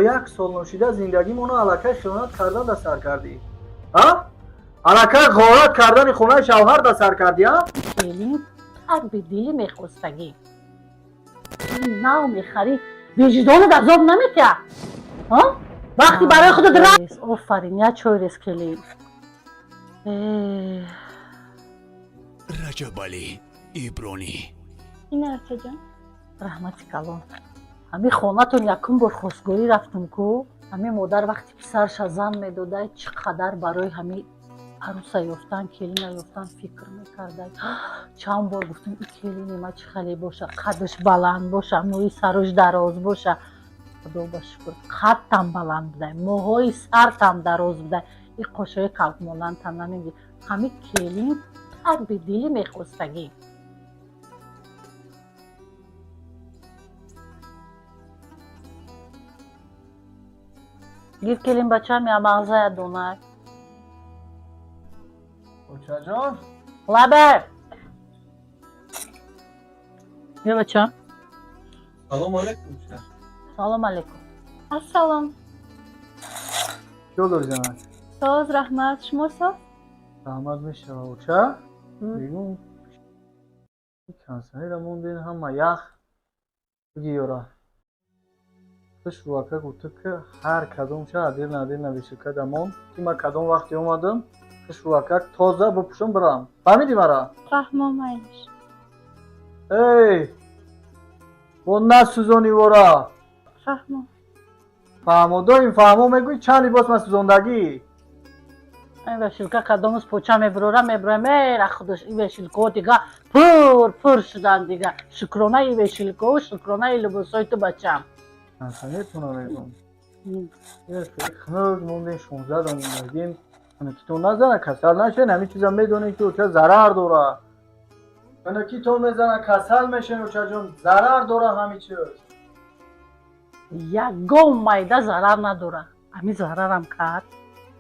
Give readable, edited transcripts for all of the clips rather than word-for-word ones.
یک سال نوشیده زندگیمونو الکه خیانت کردن در سر کردی ها؟ الکه غارت کردن خونه شوهر در سر کردی ها؟ کلید هر به دلی میخواستگی ناو میخری وجدان گذاب نمیتیا ها؟ وقتی برای خودت رفت آفرین یا چویرس کلید رجب علی ایبرانی این ارچه جان رحمتی کلام همین خونتون یکم بار خواستگاری رفتم کو همین مادر وقتی پسرش زن میداده چقدر برای همین عروسا یافتن کلین یافتن فکر میکرده چند بار گفتم این کلین ما چه خیلی باشه قدش بلند باشه موی سرش دراز باشه خدا با شکر قدم بلند بوده موهای سرتم دراز بوده این قشای کلک مانند هم نمیگی همین کلین هر به دلی میخواستگی گیر کلین بچم یا مغزه دونک اوچه جان لبه یا بچم سلام علیکم. سلام علیکم السلام چه داری جان؟ ساز رحمت شما ساز رحمت میشه اوچه؟ بگم کنسانی را موندین همه یخ بگی یورا تش روکه گوته که هر کدوم چه عدیر ندیر نویشه که دمون که من کدوم وقتی اومدم تش روکه تازه بپوشم برم فهمیدی مرا؟ فهمم ایش ای و نه سوزونی ورا فهمم فهمو این فهمو میگوی چند لباس من سوزوندگی این وشیلکا کدومز پوچه میبره میره خودش این وشیلکا دیگه پر شدن دیگه شکرانه این وشیلکا و شکرانه این لباسای تو بچم کنسانیتون رو میگم خنوز موندین 16 دو موندگیم تو نزنه کسل نشه نمی چیزا میدونی که چه ضرر دوره کی تو میزنه کسل میشه اوچه جون ضرر دوره همین چیز یگم میده ضرر نداره همین ضررم کرد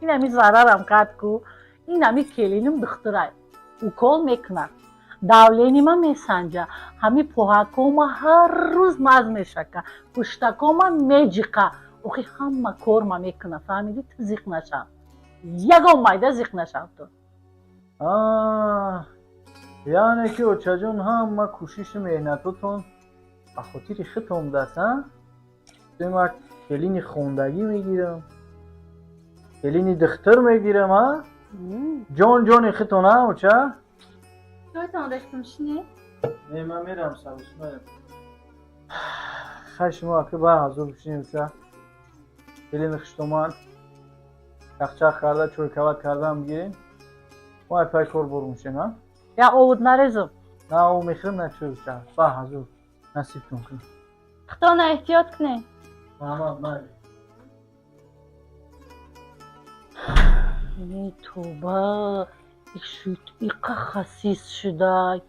این همین ضررم کرد کو این همین کلینم دختره او کل میکنه دولینیما میسنجه همین پوهاکوما هر روز مز میشکه پشتکوما میجیقه اوخی همه کورما میکنه فهمیدی تو زیق نشم یگم میده زیق نشم تو یعنی که اوچه جون همه کوشش مهنتتون بخاطر خیتون دست ها من کلینی خوندگی میگیرم کلینی دختر میگیرم ها جان خیتون ها اوچه تویتان رشتم شینه؟ نه من میرم سروش میرم خشم که با حضور بشینیم اوچه کلین خشتومان چخ کرده چوی کوت کرده هم بگیریم وای پای کور برو میشیم ها یا اود نریزم نه او میخرم نه چوی اوچه با حضور نصیبتون کنیم اختانا احتیاط کنه محمد مالی ای توبه ایقا خسیس شده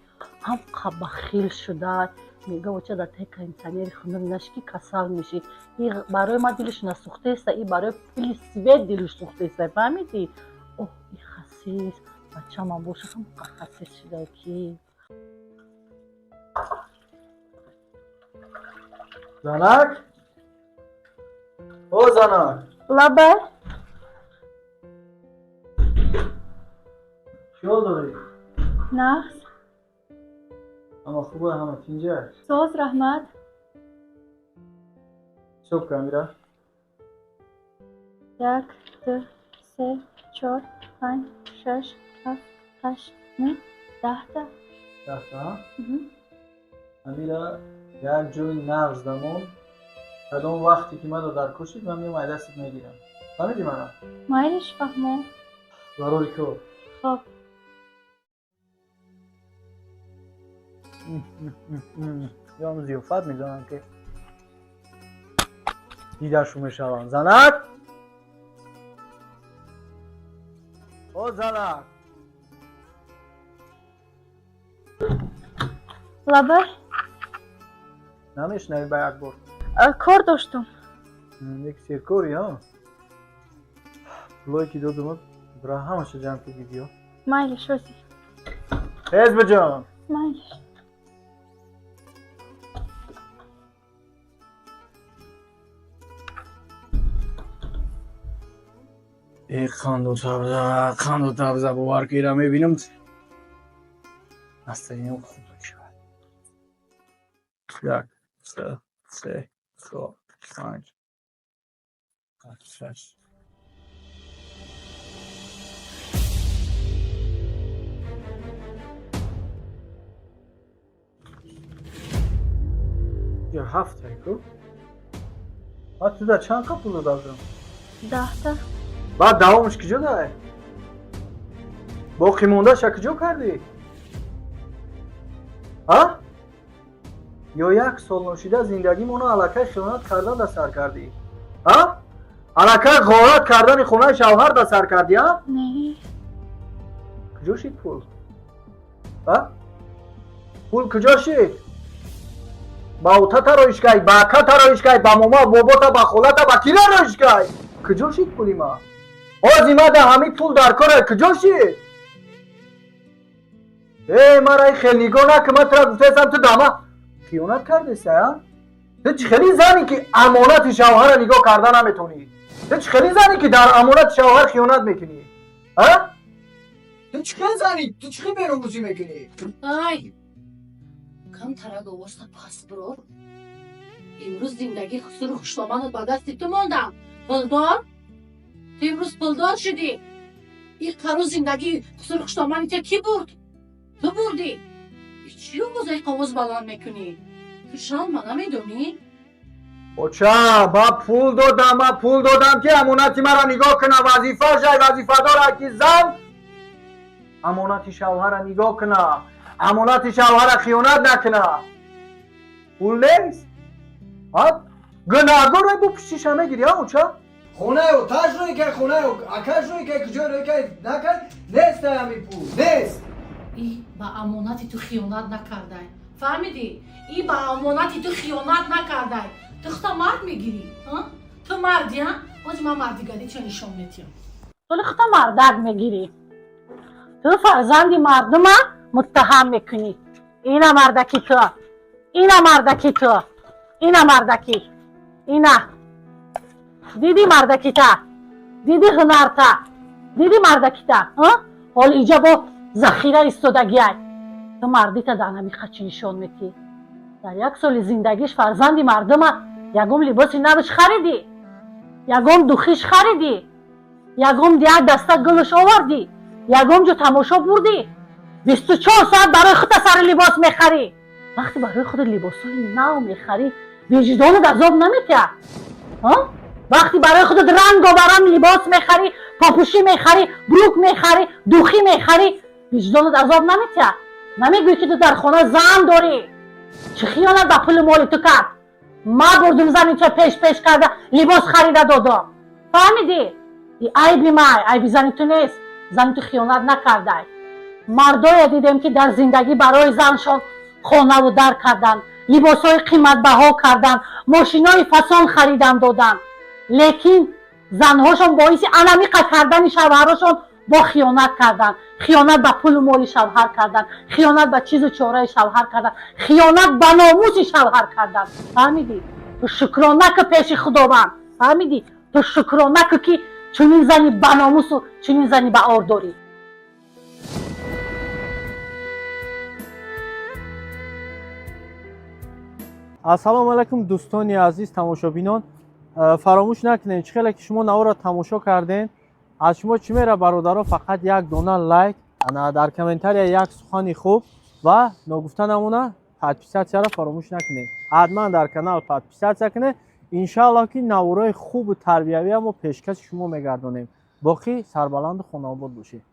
هم بخیل شده میگه وچه در تک انسانی خونم نشکی کسل میشی این برای ما دلش نسوخته است این برای پلی سوید دلش سوخته است فهمیدی اوه این خسیس بچه من باشه هم خسیس شده کی زنک او زنک لبه چیو داری؟ نقص اما خوبه همه تینجه ساز رحمت صبح که میره 1 2 3 4 5 6 7 8 9 10 دسته ها میره یک جوی نغز دمون کدوم وقتی که من رو در کشید من میام دستت میگیرم فهمیدی منو؟ مایلش فهمم ضروری که خب یا هم زیافت میزنم که دیدرشو میشوم زنک او زنک لبه نمیشنوی به یک بار کار داشتم یک سیرکوری ها پلوی که دادم برای همه جمع که دیدی ها مایلش وزی حزب جان مایلش خند و تبزه باور که میبینم نستنیم خوب شود. یک سه چهار پنج هفت شش یا هفت کو تو در چند کپ پول دادم 10 تا. بعد دوامش کجا داره باقی مونده شا کجا کردی ها یا یک سال نوشیده زندگی مونو علکه خیانت کردن در سر کردی ها علکه غارت کردن خونه شوهر در سر کردی ها نه. کجا شید پول ها پول کجا شید با اوتا تا رویش کهی با اکا تا رویش کهی با ماما بابا تا با خولا تا با کیلا رویش کهی کجا شید پولی ما آزی ما ده همین پول در کاره کجا شید مرا خیلی نگاه نکه من ترا گفتستم تو داما خیانت کرده سیا تو چه خیلی زنی که امانت شوهر نگاه کردن نمیتونی تو چه خیلی زنی که در امانت شوهر خیانت میکنی ها تو چه خیلی زنی تو چه خیلی بیرونگوزی میکنی ای کم ترک واسه پس برو امروز زندگی خسرو خوشتامانت با دست تو موندم پلدار تو امروز پلدار شدی این قرار زندگی خسرو خوشتامانی تو کی برد تو بردی چی رو بازای قواز بلند میکنی تو شان ما نمیدونی بچه با پول دادم که امانتی مرا نگاه کنه وظیفه شای وظیفه داره که زن امانتی شوهر نگاه کنه امانتی شوهر خیانت نکنه پول نیست گناهگار رو بپشتیش همه گیری ها بچه خونه او تاش روی که خونه او اکش روی که کجا روی که نکن نیست همین پول نیست ای با امانتی تو خیانت نکرده فهمیدی؟ ای با امانتی تو خیانت نکرده تو خدا مرد میگیری تو مردی ها؟ آج من مردیگری چه نشان میتیم تو خدا مردک میگیری تو فرزندی مردم متهم میکنی اینا مردکی تو اینا مردکی تو اینا مردکی اینا دیدی مردکی تا دیدی هنر تا دیدی مردکی تا حال ایجا با ذخیره ایستادگی تو مردی تا در نمی خچی نشان میتی در یک سال زندگیش فرزندی مردم یکم لباسی نبش خریدی یکم دوخیش خریدی یکم دیگه دسته گلش آوردی یکم جو تماشا بردی 24 ساعت برای خود سر لباس میخری وقتی برای خود لباسای نو میخری وجدانت عذاب نمیتیه وقتی برای خودت رنگ و برم لباس میخری پاپوشی میخری بروک میخری دوخی میخری وجدانت عذاب نمیتیه نمیگوی که تو در خانه زن داری چه خیانت با پول مالی تو کرد ما بردم زن اینجا پیش کرده لباس خریده دادم فهمیدی این عیبی ما عیبی زنی تو نیست زنی تو خیانت نکرده مردای دیدم که در زندگی برای زنشان خانه و در کردن لباسای قیمت بها کردن ماشینای فسان خریدن دادن لیکن زنهاشون باعث انمیقه کردن شوهراشون با خیانت کردن خیانت به پول و مال شوهر کردن خیانت به چیز و چاره شوهر کردن خیانت به ناموس شوهر کردن فهمیدی تو شکرانه که پیش خداوند فهمیدی تو شکرانه که چنین زنی به ناموس و چنین زنی به آر داری السلام علیکم دوستانی عزیز تماشابینان فراموش نکنین چقدر که شما نو را تماشا کردین از شما چی میره برادرها فقط یک دونه لایک در کامنتاری یک سخن خوب و نگفتن نمونه پادپیساتسیا را فراموش نکنین حتما در کانال پادپیساتسیا کنین انشالله که نورای خوب و تربیوی هم پیشکش شما میگردونیم باقی سربلند و خانه آباد باشید